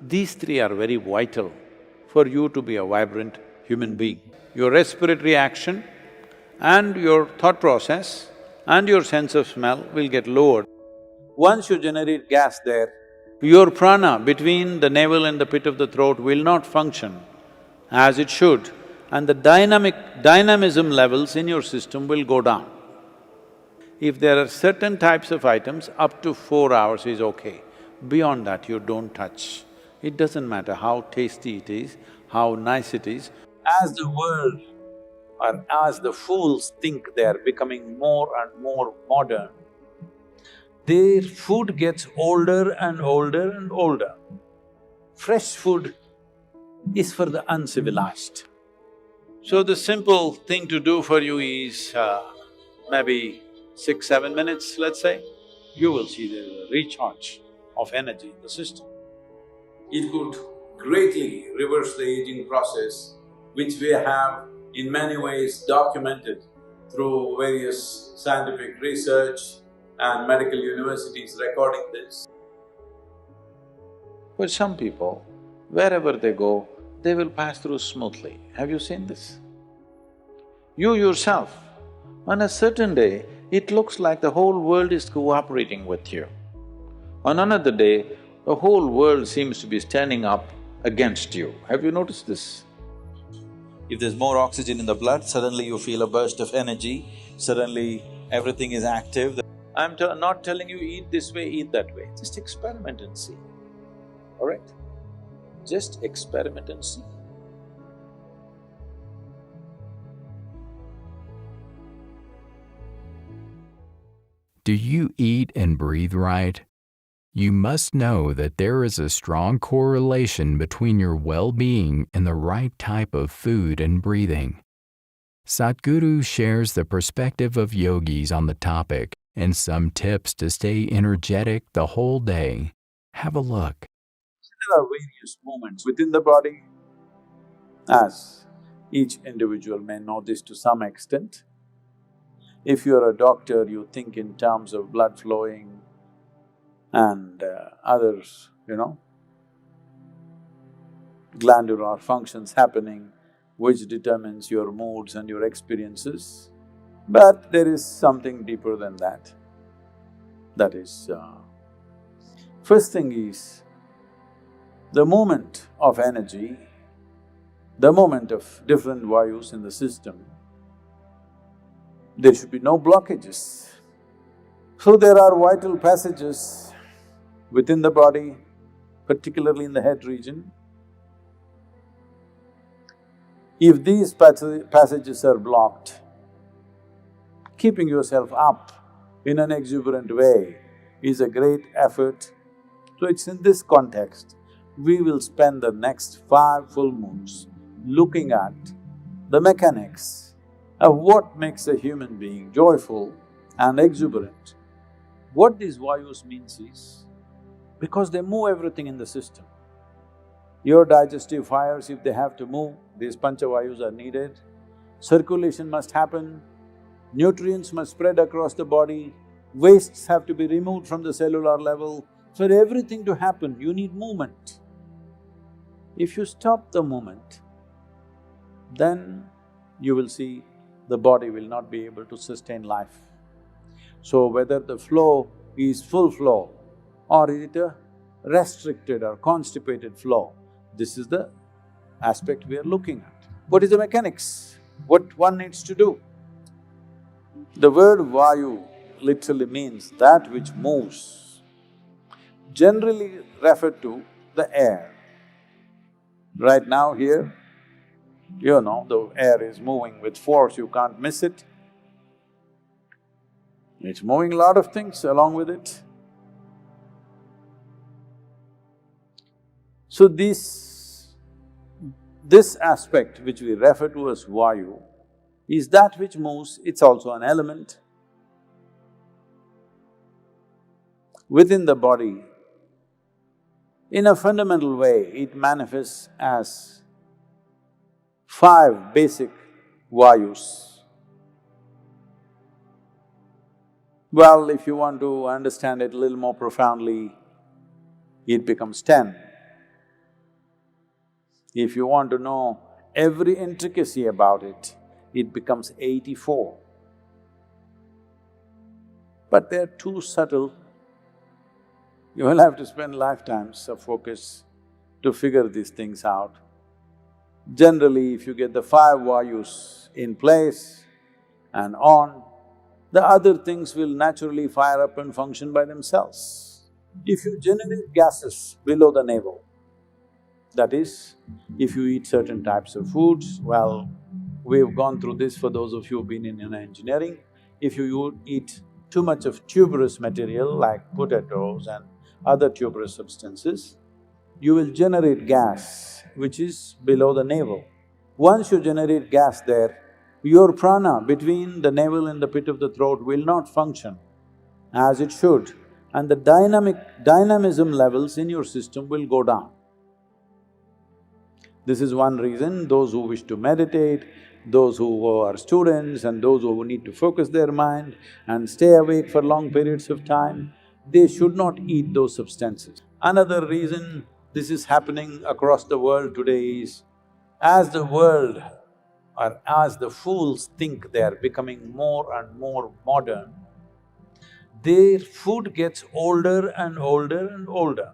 These three are very vital for you to be a vibrant human being. Your respiratory action and your thought process and your sense of smell will get lowered. Once you generate gas there, your prana between the navel and the pit of the throat will not function as it should, and the dynamism levels in your system will go down. If there are certain types of items, up to 4 hours is okay. Beyond that, you don't touch. It doesn't matter how tasty it is, how nice it is. As the world or as the fools think they are becoming more and more modern, their food gets older and older and older. Fresh food is for the uncivilized. So the simple thing to do for you is maybe 6-7 minutes, let's say, you will see the recharge of energy in the system. It could greatly reverse the aging process, which we have in many ways documented through various scientific research and medical universities recording this. For some people, wherever they go, they will pass through smoothly. Have you seen this? You yourself, on a certain day, it looks like the whole world is cooperating with you. On another day, the whole world seems to be standing up against you. Have you noticed this? If there's more oxygen in the blood, suddenly you feel a burst of energy, suddenly everything is active. I'm not telling you eat this way, eat that way. Just experiment and see, all right? Just experiment and see. Do you eat and breathe right? You must know that there is a strong correlation between your well-being and the right type of food and breathing. Sadhguru shares the perspective of yogis on the topic and some tips to stay energetic the whole day. Have a look. There are various movements within the body, as each individual may know this to some extent. If you're a doctor, you think in terms of blood flowing and others, glandular functions happening, which determines your moods and your experiences. But there is something deeper than that. That is, first thing is, the movement of energy, the movement of different vayus in the system, there should be no blockages. So there are vital passages within the body, particularly in the head region. If these passages are blocked, keeping yourself up in an exuberant way is a great effort. So it's in this context, we will spend the next 5 full moons looking at the mechanics of what makes a human being joyful and exuberant. What these vayus means is, because they move everything in the system. Your digestive fires, if they have to move, these panchavayus are needed. Circulation must happen, nutrients must spread across the body, wastes have to be removed from the cellular level. For everything to happen, you need movement. If you stop the movement, then you will see the body will not be able to sustain life. So whether the flow is full flow or is it a restricted or constipated flow, this is the aspect we are looking at. What is the mechanics? What one needs to do? The word vayu literally means that which moves, generally referred to the air. Right now here, the air is moving with force, you can't miss it. It's moving a lot of things along with it. So this aspect which we refer to as vayu is that which moves, it's also an element. Within the body, in a fundamental way, it manifests as 5 basic vayus. Well, if you want to understand it a little more profoundly, it becomes 10. If you want to know every intricacy about it, it becomes 84. But they're too subtle. You will have to spend lifetimes of focus to figure these things out. Generally, if you get the five vayus in place and on, the other things will naturally fire up and function by themselves. If you generate gases below the navel, that is, if you eat certain types of foods, well, we've gone through this for those of you who've been in engineering. If you eat too much of tuberous material like potatoes and other tuberous substances, you will generate gas which is below the navel. Once you generate gas there, your prana between the navel and the pit of the throat will not function as it should, and the dynamism levels in your system will go down. This is one reason those who wish to meditate, those who are students and those who need to focus their mind and stay awake for long periods of time, they should not eat those substances. Another reason this is happening across the world today is, as the world or as the fools think they are becoming more and more modern, their food gets older and older and older.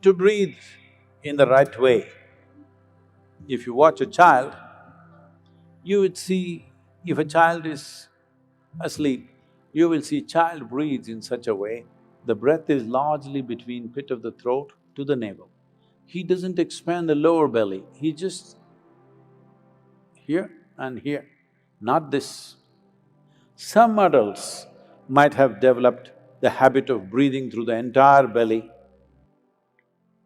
To breathe in the right way, if you watch a child, you would see if a child is asleep, you will see child breathes in such a way, the breath is largely between pit of the throat to the navel. He doesn't expand the lower belly, he just here and here, not this. Some adults might have developed the habit of breathing through the entire belly.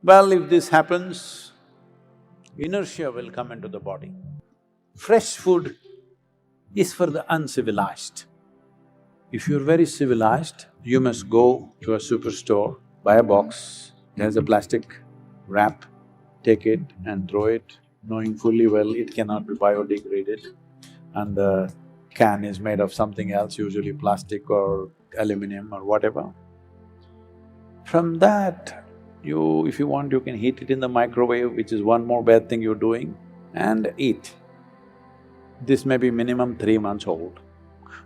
Well, if this happens, inertia will come into the body. Fresh food is for the uncivilized. If you're very civilized, you must go to a superstore, buy a box, it has a plastic wrap, take it and throw it, knowing fully well it cannot be biodegraded, and the can is made of something else, usually plastic or aluminum or whatever. From that, if you want, you can heat it in the microwave, which is one more bad thing you're doing, and eat. This may be minimum 3 months old.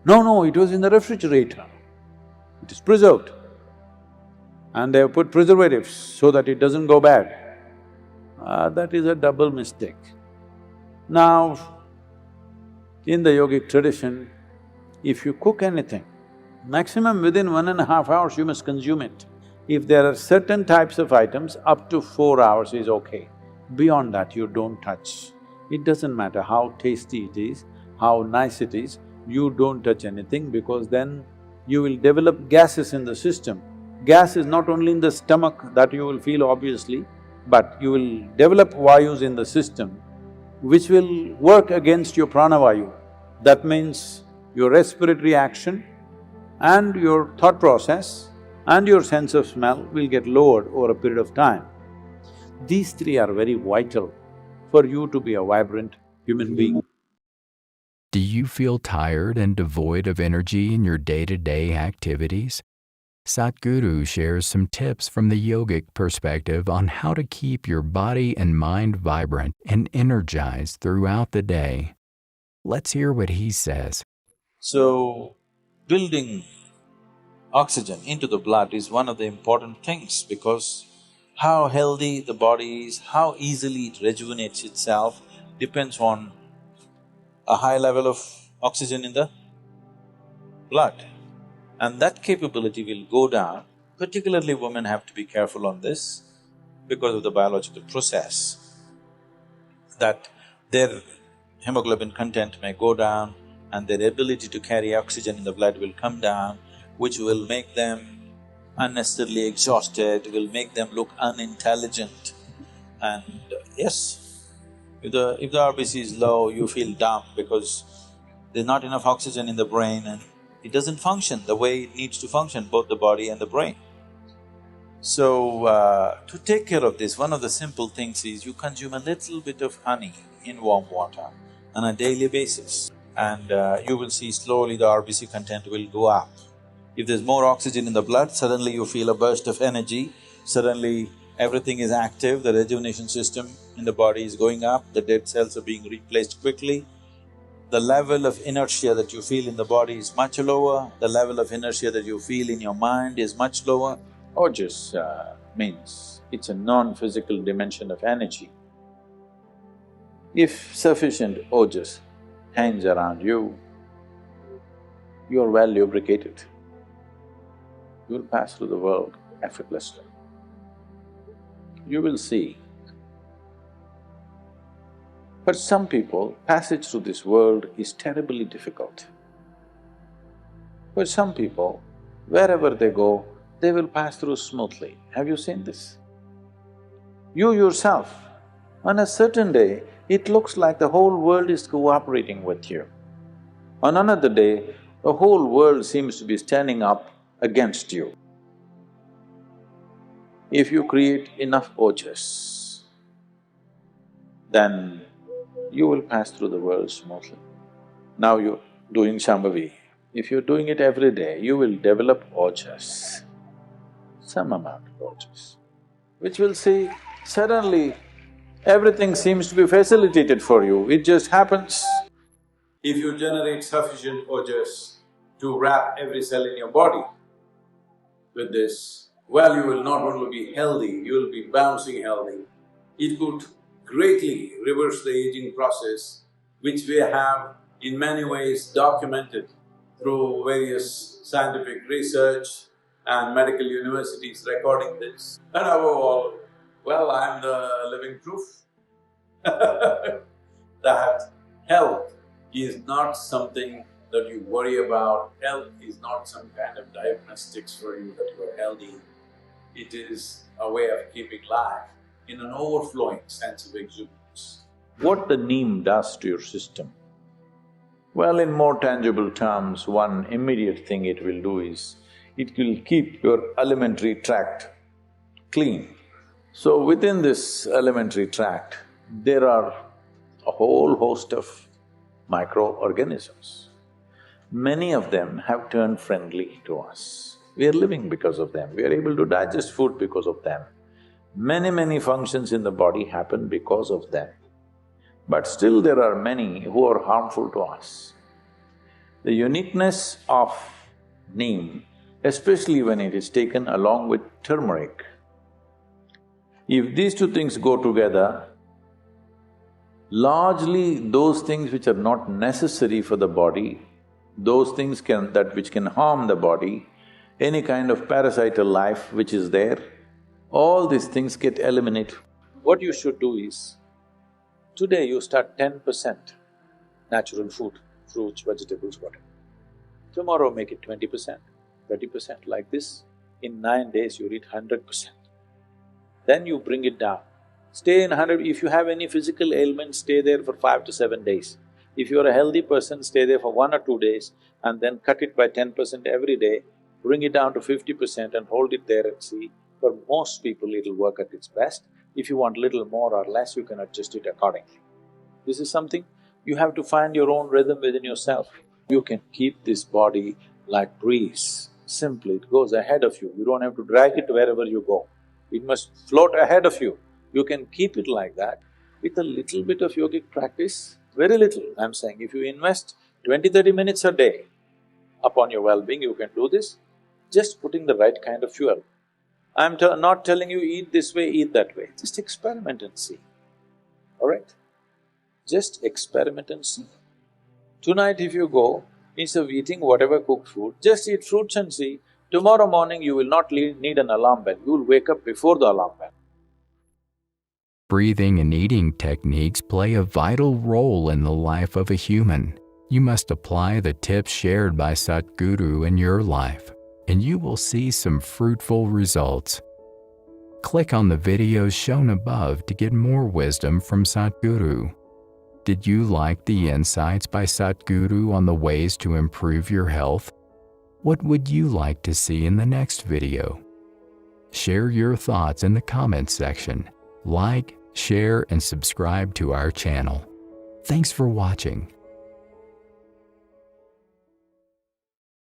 No, it was in the refrigerator. It is preserved. And they have put preservatives so that it doesn't go bad. That is a double mistake. Now, in the yogic tradition, if you cook anything, maximum within 1.5 hours you must consume it. If there are certain types of items, up to 4 hours is okay. Beyond that, you don't touch. It doesn't matter how tasty it is, how nice it is, you don't touch anything because then you will develop gases in the system. Gas is not only in the stomach that you will feel obviously, but you will develop vayus in the system which will work against your pranavayu. That means your respiratory action and your thought process and your sense of smell will get lowered over a period of time. These three are very vital for you to be a vibrant human being. Do you feel tired and devoid of energy in your day-to-day activities? Satguru shares some tips from the yogic perspective on how to keep your body and mind vibrant and energized throughout the day. Let's hear what he says. So, building oxygen into the blood is one of the important things because how healthy the body is, how easily it rejuvenates itself depends on a high level of oxygen in the blood. And that capability will go down, particularly women have to be careful on this because of the biological process, that their hemoglobin content may go down and their ability to carry oxygen in the blood will come down, which will make them unnecessarily exhausted, will make them look unintelligent. And yes, if the RBC is low, you feel dumb because there's not enough oxygen in the brain and it doesn't function the way it needs to function, both the body and the brain. So, to take care of this, one of the simple things is you consume a little bit of honey in warm water on a daily basis and you will see slowly the RBC content will go up. If there's more oxygen in the blood, suddenly you feel a burst of energy, suddenly everything is active, the rejuvenation system in the body is going up, the dead cells are being replaced quickly, the level of inertia that you feel in the body is much lower, the level of inertia that you feel in your mind is much lower. Ojas means it's a non-physical dimension of energy. If sufficient ojas hangs around you, you're well lubricated. You'll pass through the world effortlessly. You will see. For some people, passage through this world is terribly difficult. For some people, wherever they go, they will pass through smoothly. Have you seen this? You yourself, on a certain day, it looks like the whole world is cooperating with you. On another day, the whole world seems to be standing up against you. If you create enough ojas, then you will pass through the world smoothly. Now you're doing Shambhavi. If you're doing it every day, you will develop ojas, some amount of ojas, which will see suddenly everything seems to be facilitated for you, it just happens. If you generate sufficient ojas to wrap every cell in your body with this, well, you will not only be healthy, you will be bouncing healthy. It could greatly reverse the aging process, which we have in many ways documented through various scientific research and medical universities recording this. And above all, well, I'm the living proof that health is not something that you worry about. Health is not some kind of diagnostics for you that you are healthy. It is a way of keeping life in an overflowing sense of exuberance. What the neem does to your system? Well, in more tangible terms, one immediate thing it will do is, it will keep your alimentary tract clean. So within this alimentary tract, there are a whole host of microorganisms. Many of them have turned friendly to us. We are living because of them, we are able to digest food because of them. Many functions in the body happen because of them. But still there are many who are harmful to us. The uniqueness of neem, especially when it is taken along with turmeric, if these two things go together, largely those things which are not necessary for the body, those things which can harm the body, any kind of parasital life which is there, all these things get eliminated. What you should do is, today you start 10% natural food, fruits, vegetables, whatever. Tomorrow make it 20%, 30%, like this. In 9 days you reach 100%. Then you bring it down. Stay in 100… if you have any physical ailment, stay there for 5 to 7 days. If you're a healthy person, stay there for 1 or 2 days and then cut it by 10% every day, bring it down to 50% and hold it there and see. For most people, it'll work at its best. If you want little more or less, you can adjust it accordingly. This is something you have to find your own rhythm within yourself. You can keep this body like breeze. Simply, it goes ahead of you. You don't have to drag it wherever you go. It must float ahead of you. You can keep it like that with a little bit of yogic practice, very little, I'm saying. If you invest 20-30 minutes a day upon your well-being, you can do this, just putting the right kind of fuel. I'm not telling you eat this way, eat that way, just experiment and see, all right? Just experiment and see. Tonight if you go, instead of eating whatever cooked food, just eat fruits and see. Tomorrow morning you will not need an alarm bell, you will wake up before the alarm bell. Breathing and eating techniques play a vital role in the life of a human. You must apply the tips shared by Satguru in your life, and you will see some fruitful results. Click on the videos shown above to get more wisdom from Satguru. Did you like the insights by Satguru on the ways to improve your health? What would you like to see in the next video? Share your thoughts in the comments section. Like, share, and subscribe to our channel. Thanks for watching.